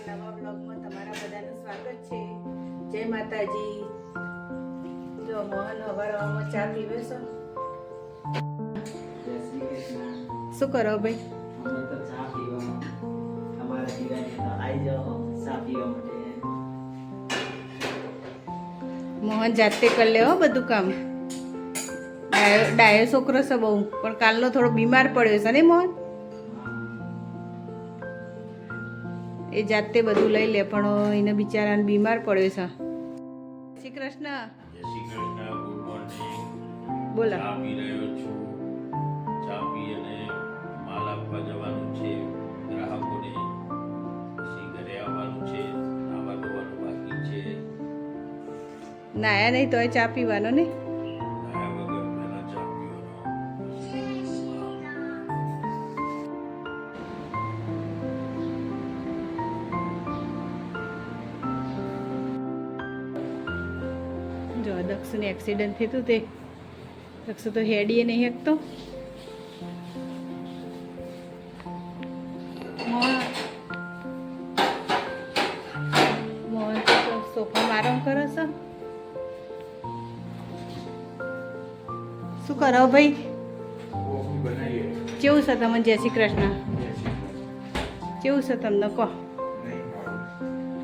મારા નવા બ્લોગમાં તમારા બધાનું સ્વાગત છે. જય માતાજી. જો મોહન હવારમાં ચા પીવે છે. શું કરો ભાઈ? અમે તો ચા પીવા અમારા દીવાની તો આવી જાઓ ચા પીવા માટે. મોહન જાતે કરી લે હો બધું કામ. ડાયો છોકરો છે બહુ, પણ કાલનો થોડો બીમાર પડ્યો છે ને મોહન. એ જાતે બધું લઈ લે, પણ એને બિચારાને બીમાર પડ્યો છે. શ્રી કૃષ્ણ. જય શ્રી કૃષ્ણ. Good morning. બોલો. ચા પી રહ્યો છું. ચા પી અને માલ આપવા જવાનું છે ગ્રાહકોને. પછી ઘરે આવવાનું છે. નાવા ધોવાનું બાકી છે. નાયા નહીં તોય ચા પીવાનો ને. નાયા વગર પહેલા ચા જો દક્ષને એક્સિડન્ટ થયું હતું તે દક્ષ તો હેડીએ નહીં શકતો. મોહન તો સોફામાં આરામ કરે છે. શું કરો ભાઈ? કેવું છે તમને? જય શ્રી કૃષ્ણ. કેવું છે તમને કહો?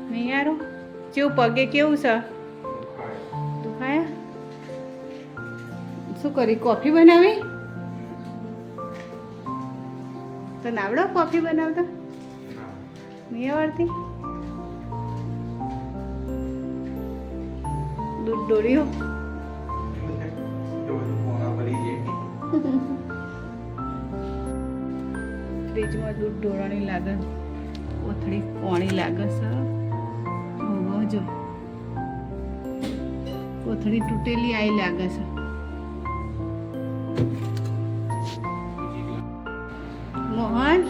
નહીં યારો કેવું પગે કેવું છે? દુખાયા? શું કરી? કોફી બનાવી? તો નાવડો કોફી બનાવતા નહીં આવડતી? દૂધ ડોળ્યું? ફ્રીજમાં દૂધ ઢોળાણી લાગે, કોથળી પાણી લાગે છે. જો કોથળી તૂટેલી આઈ લાગે છે. મોહન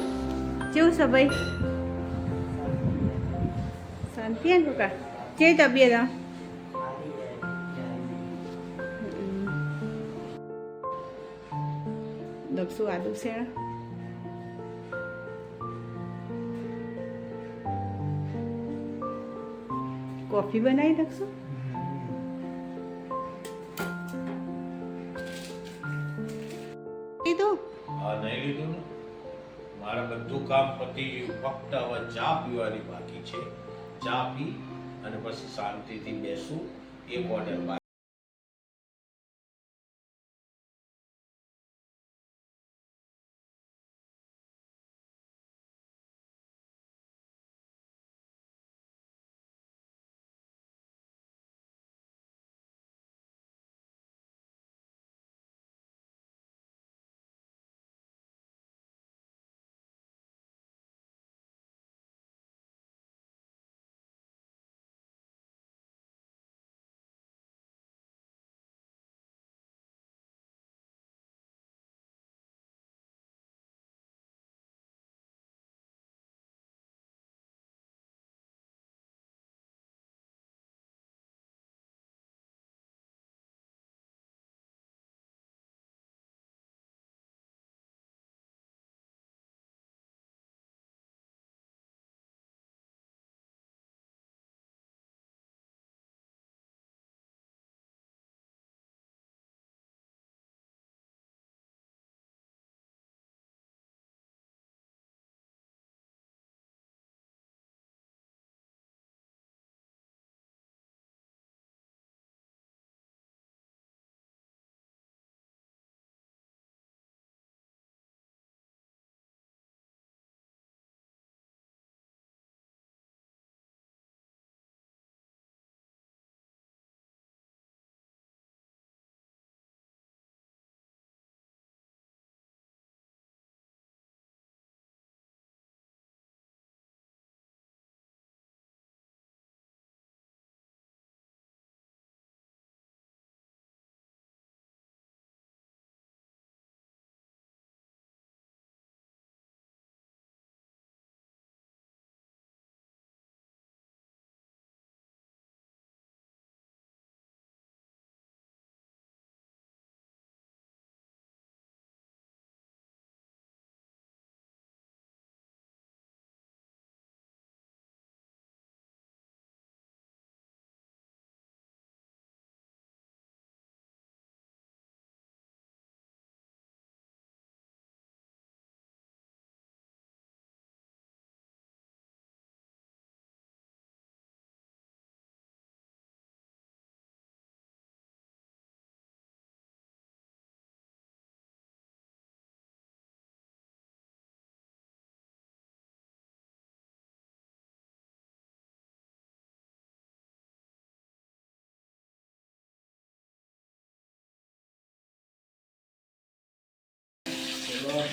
કેવું છે ભાઈ? શાંતિ હે કાકા? કેવી તબિયત? દક્ષુ આદુ શેણા કોફી બનાવી દક્ષુ. લીધું? હા, નહીં લીધું ને. મારે બધું કામ પતી ગયું. ફક્ત હવે ચા પીવાની બાકી છે. ચા પી અને પછી શાંતિથી બેસું. એક ઓર્ડર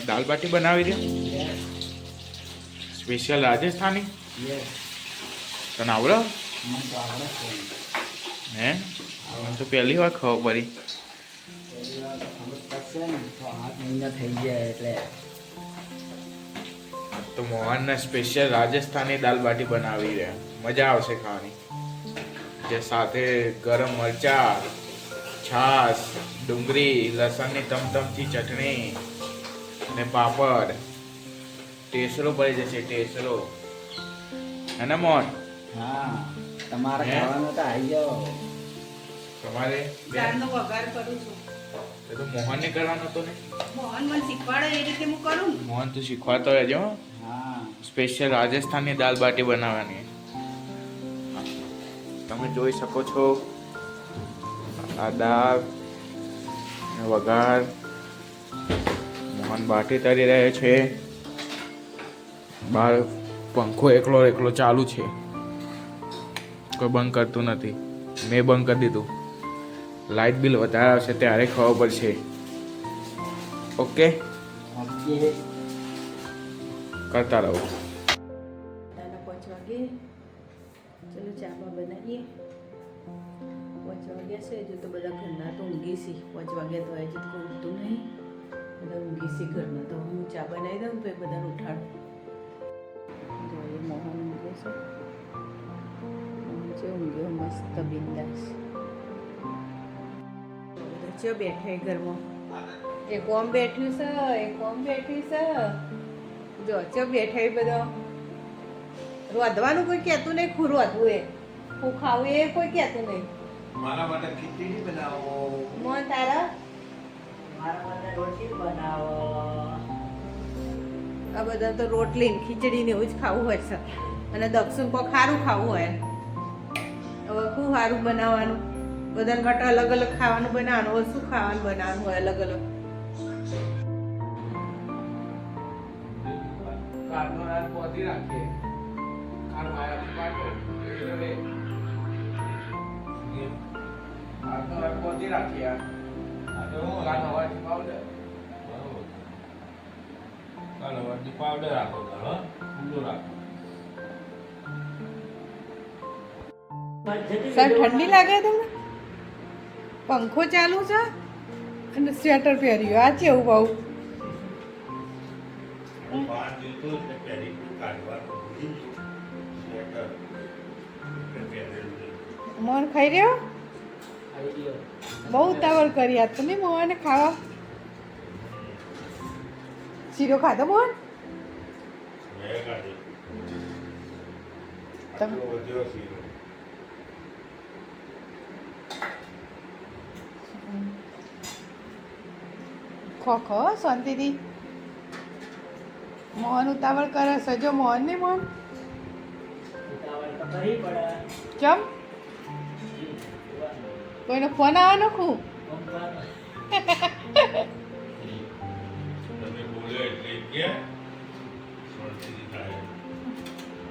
દાલ બાટી બનાવી દે યસ સ્પેશિયલ રાજસ્થાની યસ તને આવડે મને તો આવડે છે હે મને તો પહેલી વાર ખબર પડી પહેલી વાર તો ખબર પડશે ને તો 8 મહિના થઈ ગયા એટલે તો મોહનને સ્પેશિયલ રાજસ્થાની દાલ બાટી બનાવી રહ્યા મજા આવશે ખાવાની જે સાથે ગરમ મરચા છાશ ડુંગળી લસણની તમતમથી ચટણી ને પાપડ ટેસરો પડી જશે ટેસરો હે ને મોહન હા તમારે હે? ખાવાનું તો આવી જાઓ તમારે દાળનો વઘાર કરું છું એ તો મોહનને કરવાનો હતો ને મોહન મને શીખવાડે એ રીતે હું કરું મોહન તું શીખવાતો રહેજો હા સ્પેશિયલ રાજસ્થાની દાલ બાટી બનાવવાની તમે જોઈ શકો છો આ દાળ ને વઘાર મોહન બાટી તરી રહે છે બહાર પંખો એકલો એકલો ચાલુ છે કોઈ બંધ કરતું નથી મેં બંધ કરી દીધું લાઇટ બિલ વધારે આવશે ત્યારે ખબર પડશે ઓકે ઓકે કરતા રહો દાદા 5 વાગે ચલો ચા બા બનાવીએ 5 વાગ્યા છે જો તો બધા ઘરના તો ઊંઘી છે 5 વાગ્યા તો હજી તો કોઈ ઉઠતું નહીં બધા ઊંઘી છે ઘરના તો હું ચા બનાવી દઉં તો એ બધાને ઉઠાડું જો એ મોહન ઊંઘે છે મોહન છે ઊંઘ્યો મસ્ત બિંદાસ બધા ચો બેઠા એ ઘરમાં એ કોમ બેઠ્યું છે એ કોમ બેઠી છે જો ચો બેઠા એ બધા રોધવાનું કોઈ કહેતું નહીં ખું રોધવું એ હું ખાવું એ કોઈ કહેતું નહીં મારા માટે ખીચડી બનાવો મોં તારા મારા માટે રોટલી બનાવો આ બધા તો રોટલી ને ખીચડી ને એવું જ ખાવું હોય છે અને દક્ષિણ કોઈ ખારું ખાવું હોય હવે શું સારું બનાવવાનું બધાને માટે અલગ અલગ ખાવાનું બનાવવાનું હોય શું ખાવાનું બનાવવાનું હોય અલગ અલગ કારનો રાત પહોંચી રાખીએ કારનો આયા પાટો કારનો રાત પહોંચી રાખીએ આ તો હું કારનો વાટી પાવડર કાલો વાટી પાવડર રાખો હા ઊંડો રાખો સર ઠંડી લાગે તમને પંખો ચાલુ છે અને સ્વેટર પહેર્યું આ કેવું બહુ બહાર જતો એટલે પેરીકું કાઢવાનું ભૂલી ગયો. સ્વેટર એટલે પહેરેલું નહીં. મોહન ખાઈ રહ્યો આવી ગયો બહુ ઉતાવળ કરી આ તો નહીં મોહને ખાવા શીરો ખાધો મોહન મેં કાઢી. તમે આટલો વધ્યો શીરો. ખો ખો શાંતિથી મોહન ઉતાવળ કરે છે જો મોહન નહીં મોહન ઉતાવળ તો કરવી પડે ચમ કોઈનો ફોન આવવાનો ખું ઊંઘવાનું. તમે બોલ્યો એટલે ગયા શાંતિથી થાય.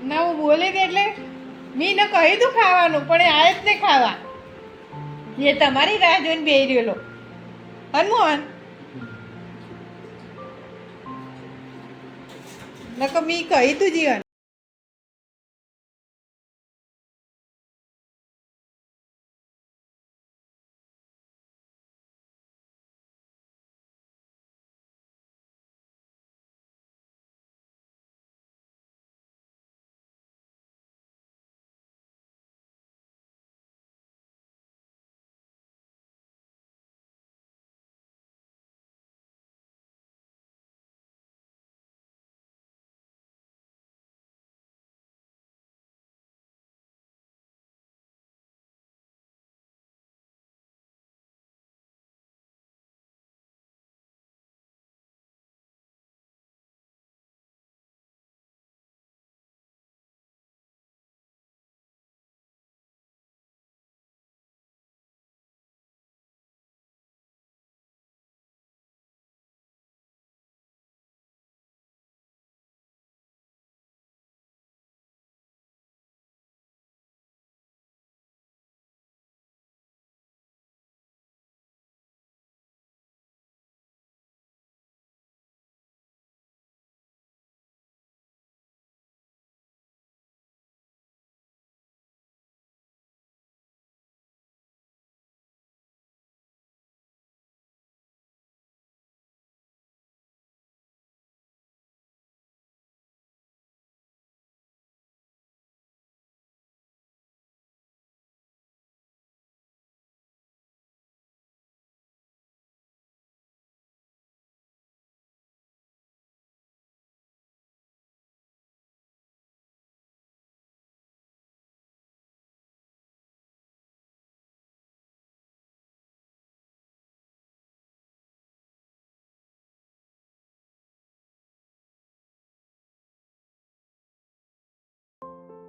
ના હું બોલે ને એટલે મેં ને કહી દઉં ખાવાનું પણ એ આય જ નહીં ખાવા એ તમારી રાહ જોઈને બેહી રહેલો હનુમાન નકો મી કહી તું જીવન